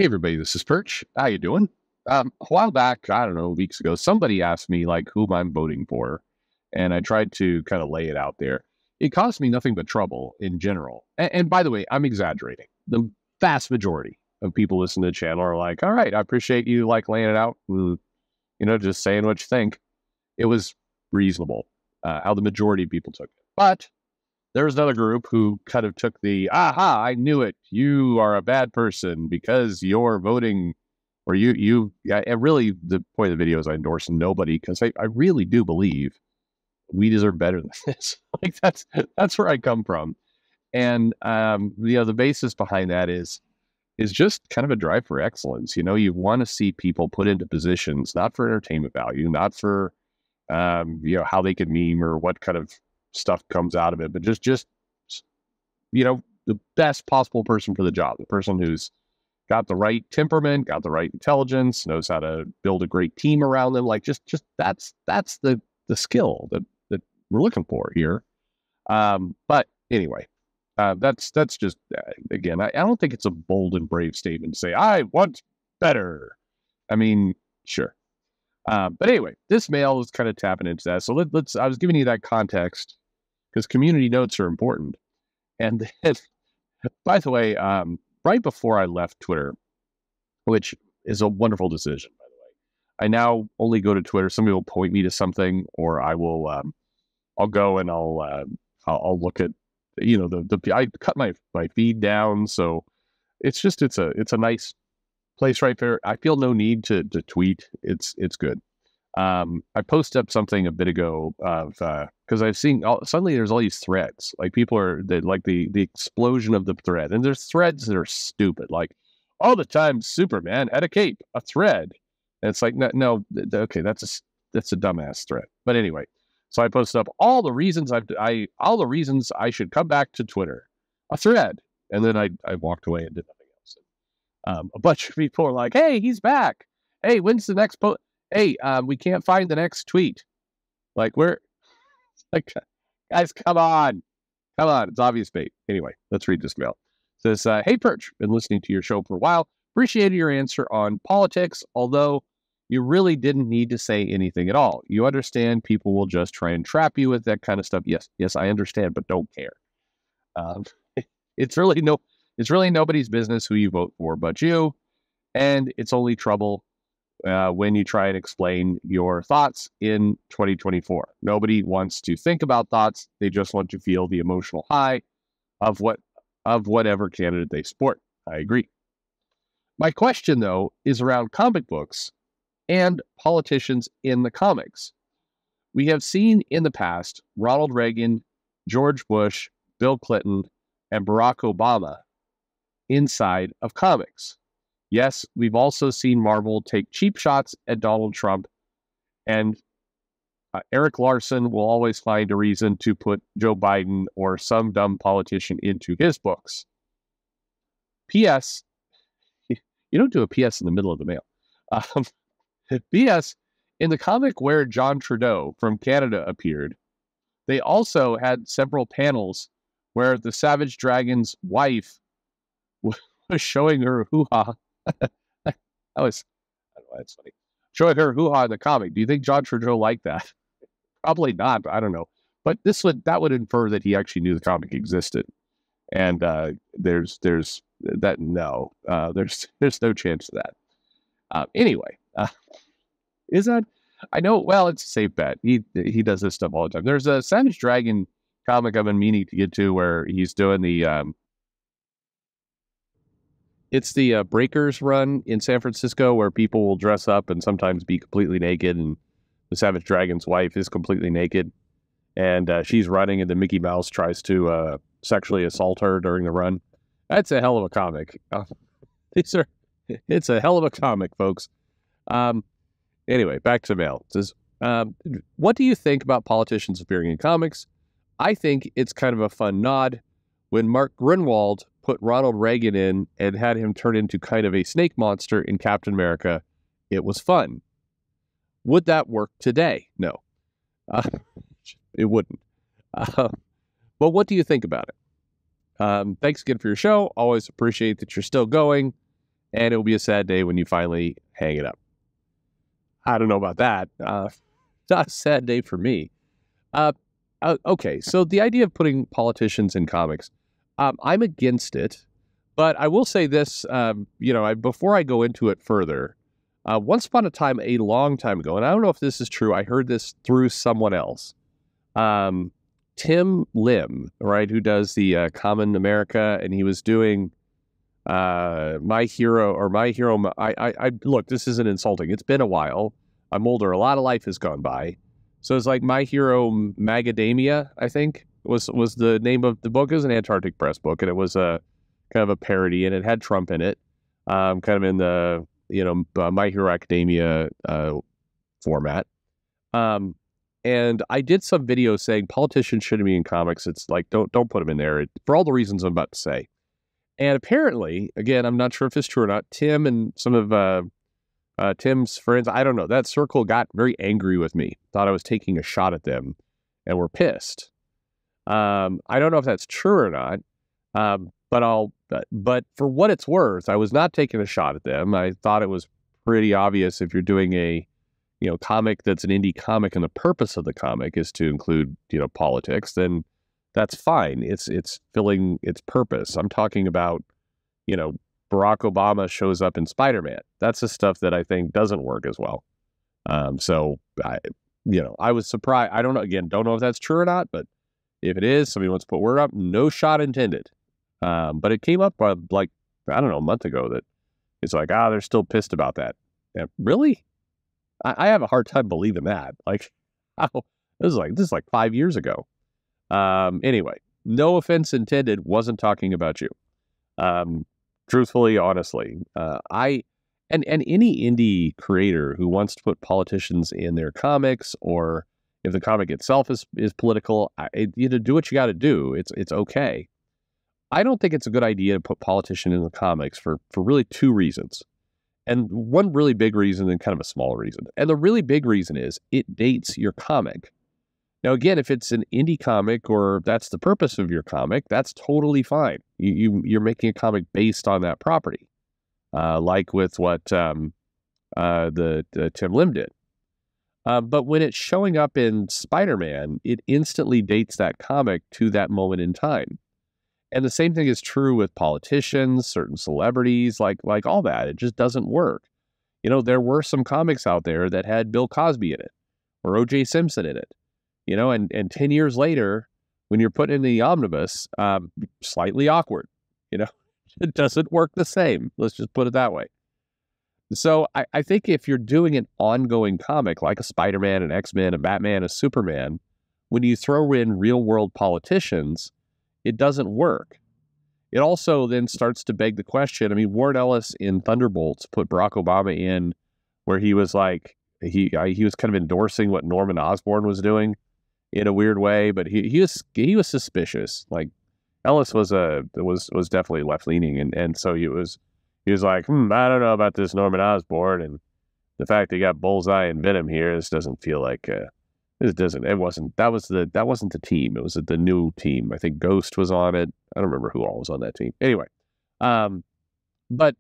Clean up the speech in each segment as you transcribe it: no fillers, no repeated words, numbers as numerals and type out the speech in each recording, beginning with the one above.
Hey everybody, this is Perch. How you doing? A while back, I don't know, weeks ago, somebody asked me like whom I'm voting for, and I tried to kind of lay it out there. It caused me nothing but trouble in general. And by the way, I'm exaggerating. The vast majority of people listening to the channel are like, "All right, I appreciate you like laying it out, just saying what you think." It was reasonable how the majority of people took it, but there was another group who kind of took the, aha, I knew it. You are a bad person because you're voting, or yeah, and really the point of the video is I endorse nobody because I really do believe we deserve better than this. Like that's where I come from. And, the basis behind that is just kind of a drive for excellence. You want to see people put into positions, not for entertainment value, not for, how they can meme or what kind of stuff comes out of it, but just the best possible person for the job, the person who's got the right temperament, got the right intelligence, knows how to build a great team around them. Like just that's the skill that we're looking for here. But anyway, that's just again, I don't think it's a bold and brave statement to say I want better. I mean, sure. But anyway, this mail is kind of tapping into that. So let's I was giving you that context because community notes are important. And then, by the way, right before I left Twitter, which is a wonderful decision, by the way, I now only go to Twitter. Somebody will point me to something, or I will, I'll go and I'll look at, I cut my feed down, so it's a nice place right there. I feel no need to tweet. It's good. I posted up something a bit ago of because I've seen suddenly there's all these threads. Like people are like the explosion of the thread, and there's threads that are stupid. Like all the time, Superman had a cape, a thread. And it's like no, okay, that's a dumbass thread. But anyway, so I posted up all the reasons I should come back to Twitter, a thread, and then I walked away and did nothing else. A bunch of people are like, "Hey, he's back. Hey, when's the next post? Hey, we can't find the next tweet." Like, guys, come on. It's obvious bait. Anyway, let's read this mail. It says, "Hey, Perch, been listening to your show for a while. Appreciated your answer on politics, although you really didn't need to say anything at all. You understand people will just try and trap you with that kind of stuff. Yes, I understand, but don't care. Um, it's really nobody's business who you vote for but you, and it's only trouble when you try and explain your thoughts in 2024. Nobody wants to think about thoughts. They just want to feel the emotional high of whatever candidate they support. I agree. My question, though, is around comic books and politicians in the comics. We have seen in the past Ronald Reagan, George Bush, Bill Clinton, and Barack Obama inside of comics. Yes, we've also seen Marvel take cheap shots at Donald Trump, and Eric Larson will always find a reason to put Joe Biden or some dumb politician into his books. P.S. You don't do a P.S. in the middle of the mail. P.S. In the comic where John Trudeau from Canada appeared, they also had several panels where the Savage Dragon's wife was showing her hoo-ha. I don't know, that's funny. Showing her hoo-ha in the comic. Do you think John Trudeau liked that? Probably not. I don't know. But that would infer that he actually knew the comic existed. And there's no chance of that. Anyway, is that? I know. Well, it's a safe bet. He does this stuff all the time. There's a Savage Dragon comic I've been meaning to get to where he's doing the. It's the Breakers run in San Francisco where people will dress up and sometimes be completely naked, and the Savage Dragon's wife is completely naked, and she's running, and then Mickey Mouse tries to sexually assault her during the run. That's a hell of a comic. It's a hell of a comic, folks. Anyway, back to the mail. It says, what do you think about politicians appearing in comics? I think it's kind of a fun nod. When Mark Grunwald put Ronald Reagan in and had him turn into kind of a snake monster in Captain America, it was fun. Would that work today? No. It wouldn't. But what do you think about it? Thanks again for your show. Always appreciate that you're still going. and it will be a sad day when you finally hang it up. I don't know about that. Not a sad day for me. Uh, okay, so the idea of putting politicians in comics, I'm against it, but I will say this, before I go into it further, once upon a time, a long time ago, and I don't know if this is true, I heard this through someone else. Tim Lim, right, who does the Common America, and he was doing My Hero or My Hero. I look, this isn't insulting. It's been a while. I'm older. A lot of life has gone by. So it's like My Hero Magadamia, I think, was the name of the book. It was an Antarctic Press book, and it was a kind of a parody, and it had Trump in it, kind of in the My Hero Academia format. And I did some videos saying politicians shouldn't be in comics. It's like don't put them in there for all the reasons I'm about to say. And apparently, again, I'm not sure if it's true or not. Tim and some of Tim's friends, I don't know, that circle got very angry with me. Thought I was taking a shot at them, and were pissed. I don't know if that's true or not. But for what it's worth, I was not taking a shot at them. I thought it was pretty obvious if you're doing a comic that's an indie comic and the purpose of the comic is to include politics, then that's fine. It's filling its purpose. I'm talking about Barack Obama shows up in Spider-Man. That's the stuff that I think doesn't work as well. So I was surprised. I don't know. Again, don't know if that's true or not, but if it is, somebody wants to put word up. No shot intended. But it came up like I don't know, a month ago that it's like they're still pissed about that. Yeah, really? I have a hard time believing that. Like, this is like 5 years ago. Anyway, no offense intended. Wasn't talking about you. Truthfully, honestly, and any indie creator who wants to put politicians in their comics, or if the comic itself is political, do what you got to do. It's okay. I don't think it's a good idea to put politician in the comics for really two reasons. And one really big reason and kind of a small reason. And the really big reason is it dates your comic. Now, again, if it's an indie comic or that's the purpose of your comic, that's totally fine. You're making a comic based on that property, like with what the Tim Lim did. But when it's showing up in Spider-Man, it instantly dates that comic to that moment in time. And the same thing is true with politicians, certain celebrities, like all that. It just doesn't work. There were some comics out there that had Bill Cosby in it or O.J. Simpson in it. And 10 years later, when you're putting in the omnibus, slightly awkward. It doesn't work the same. Let's just put it that way. So I think if you're doing an ongoing comic like a Spider-Man, an X-Men, a Batman, a Superman, when you throw in real-world politicians, it doesn't work. It also then starts to beg the question. I mean, Warren Ellis in Thunderbolts put Barack Obama in where he was like, he was kind of endorsing what Norman Osborn was doing in a weird way, but he was suspicious. Like Ellis was definitely left leaning, and so he was like, I don't know about this Norman Osborn, and the fact they got Bullseye and Venom here. This doesn't feel like that wasn't the team. It was the new team. I think Ghost was on it. I don't remember who all was on that team. Anyway, but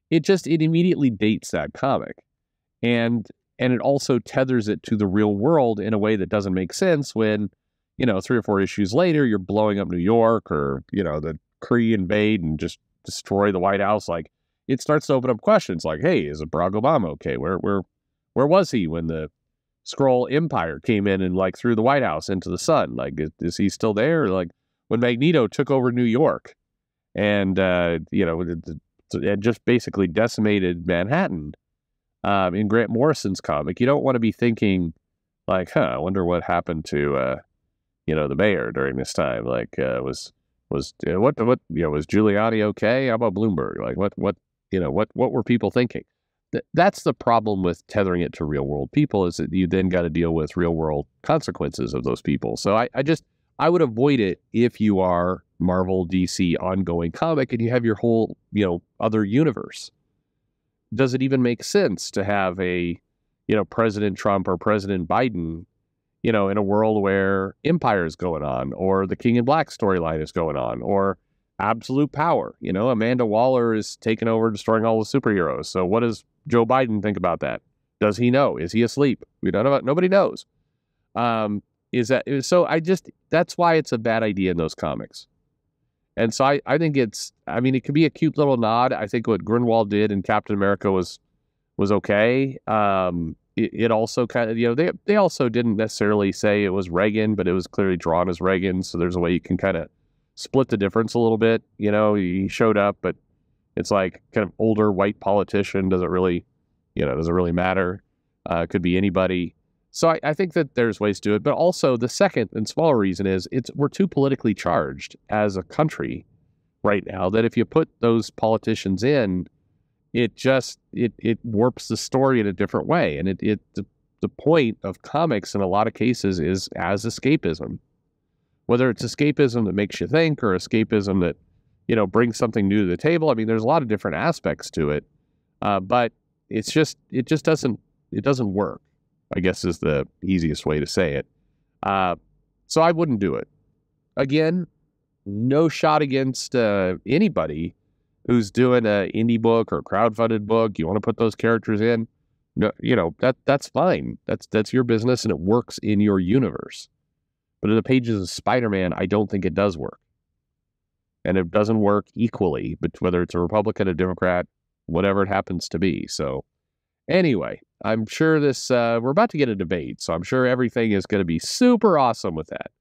it immediately dates that comic, and it also tethers it to the real world in a way that doesn't make sense when 3 or 4 issues later you're blowing up New York, or the Kree invade and just destroy the White House. Like, it starts to open up questions like, hey, is Barack Obama okay? Where was he when the Skrull Empire came in and like threw the White House into the sun? Like, is he still there? Like when Magneto took over New York and it just basically decimated Manhattan in Grant Morrison's comic, you don't want to be thinking like, I wonder what happened to the mayor during this time. Like, was Giuliani okay? How about Bloomberg? Like, what were people thinking? That's the problem with tethering it to real world people, is that you then got to deal with real world consequences of those people. So I would avoid it if you are Marvel, DC ongoing comic and you have your whole, other universe. Does it even make sense to have a, President Trump or President Biden, in a world where Empire is going on, or the King in Black storyline is going on, or absolute power. You know, Amanda Waller is taking over, destroying all the superheroes. So what does Joe Biden think about that? Does he know? Is he asleep? We don't know. Nobody knows. Is that so? That's why it's a bad idea in those comics. And so I think I mean, it could be a cute little nod. I think what Grunwald did in Captain America was okay. It also kind of, they also didn't necessarily say it was Reagan, but it was clearly drawn as Reagan. So there's a way you can kind of split the difference a little bit. You know, he showed up, but it's like kind of older white politician. Doesn't really matter. Could be anybody. So I think that there's ways to do it. But also the second and smaller reason is we're too politically charged as a country right now, that if you put those politicians in, it just it warps the story in a different way. And the point of comics in a lot of cases is as escapism, whether it's escapism that makes you think or escapism that, brings something new to the table. I mean, there's a lot of different aspects to it, but it just doesn't work, I guess, is the easiest way to say it. So I wouldn't do it. Again, no shot against anybody who's doing an indie book or crowdfunded book. You want to put those characters in, no, that's fine. That's your business and it works in your universe. But in the pages of Spider-Man, I don't think it does work. And it doesn't work equally, but whether it's a Republican, a Democrat, whatever it happens to be. So anyway, I'm sure we're about to get a debate, so I'm sure everything is going to be super awesome with that.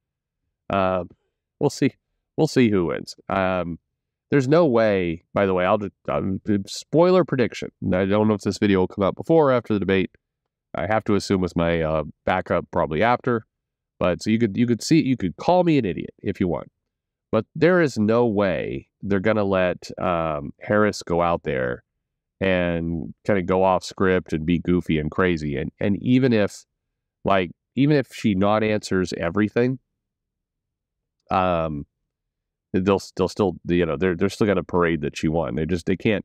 We'll see. We'll see who wins. There's no way, by the way, spoiler prediction. I don't know if this video will come out before or after the debate. I have to assume with my backup probably after. But so you could call me an idiot if you want. But there is no way they're going to let Harris go out there and kind of go off script and be goofy and crazy. And even if she not answers everything, they'll still, they're still going to parade that she won. They can't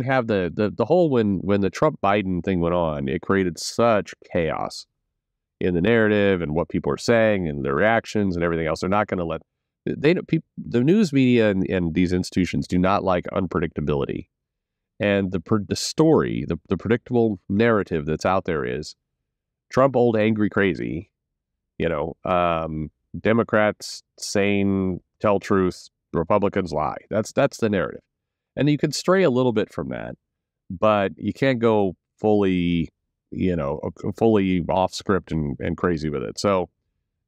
have the whole, when the Trump Biden thing went on, it created such chaos in the narrative and what people are saying and their reactions and everything else. They're not going to let the news media and these institutions do not like unpredictability. And the story, the predictable narrative that's out there is Trump, old, angry, crazy, Democrats, sane, tell truth, Republicans lie. That's the narrative. And you can stray a little bit from that, but you can't go fully off script and crazy with it. So,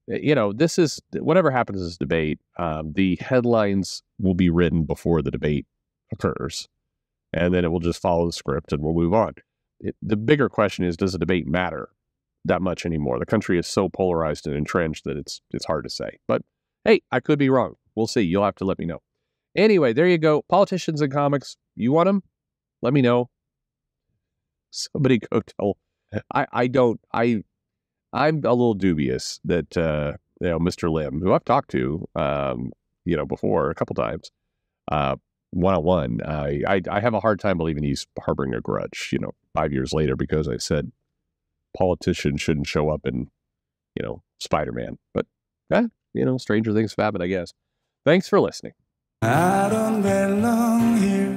this is, whatever happens in this debate, the headlines will be written before the debate occurs. And then it will just follow the script and we'll move on. The bigger question is, does the debate matter that much anymore? The country is so polarized and entrenched that it's hard to say. But hey, I could be wrong. We'll see. You'll have to let me know. Anyway, there you go. Politicians and comics. You want them? Let me know. Somebody go tell. I'm a little dubious that Mr. Lim, who I've talked to before a couple times, one-on-one, I have a hard time believing he's harboring a grudge, 5 years later, because I said politicians shouldn't show up in, Spider-Man. But, stranger things have happened, I guess. Thanks for listening. I don't belong here.